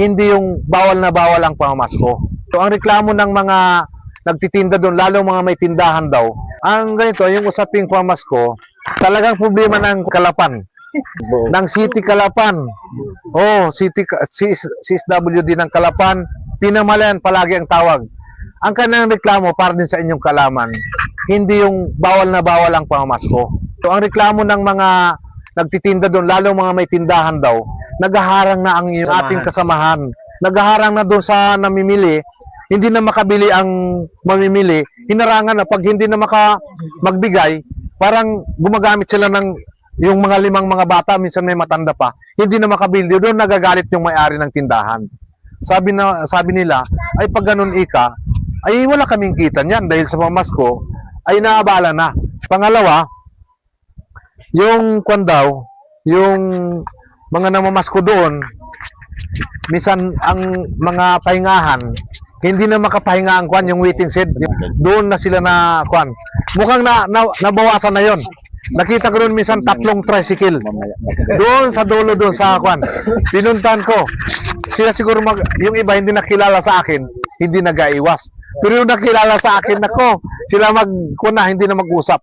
hindi yung bawal na bawal ang pamamasko. So ang reklamo ng mga nagtitinda doon, lalo mga may tindahan daw, ang ganito, yung usaping pamamasko, talagang problema ng Kalapan. Ng City Kalapan. Oh, CSWD ng Kalapan, pinamalayan palagi ang tawag. Ang kanilang reklamo para din sa inyong kalaman, hindi yung bawal na bawal ang pamamasko. So ang reklamo ng mga nagtitinda doon, lalo mga may tindahan daw, naghaharang na ang ating kasamahan. Naghaharang na doon sa namimili, hindi na makabili ang mamimili, hinarangan na pag hindi na magbigay, parang gumagamit sila ng yung mga limang mga bata, minsan may matanda pa, hindi na makabili, doon nagagalit yung may-ari ng tindahan. Sabi nila, ay pag ganun ika, ay wala kaming kita niyan dahil sa pamasko ay naabala na. Pangalawa, yung kwan daw, yung mga namamasko doon, minsan ang mga pahingahan, hindi na makapahinga ang kwan, yung waiting shed. Doon na sila na kwan. Mukhang nabawasan na yon. Nakita ko doon minsan 3 tricycle. Doon sa dulo doon sa kwan. Pinuntahan ko. Sila siguro yung iba hindi nakilala sa akin, hindi nag-aiwas. Pero yung nakilala sa akin, nako, sila hindi na mag-usap.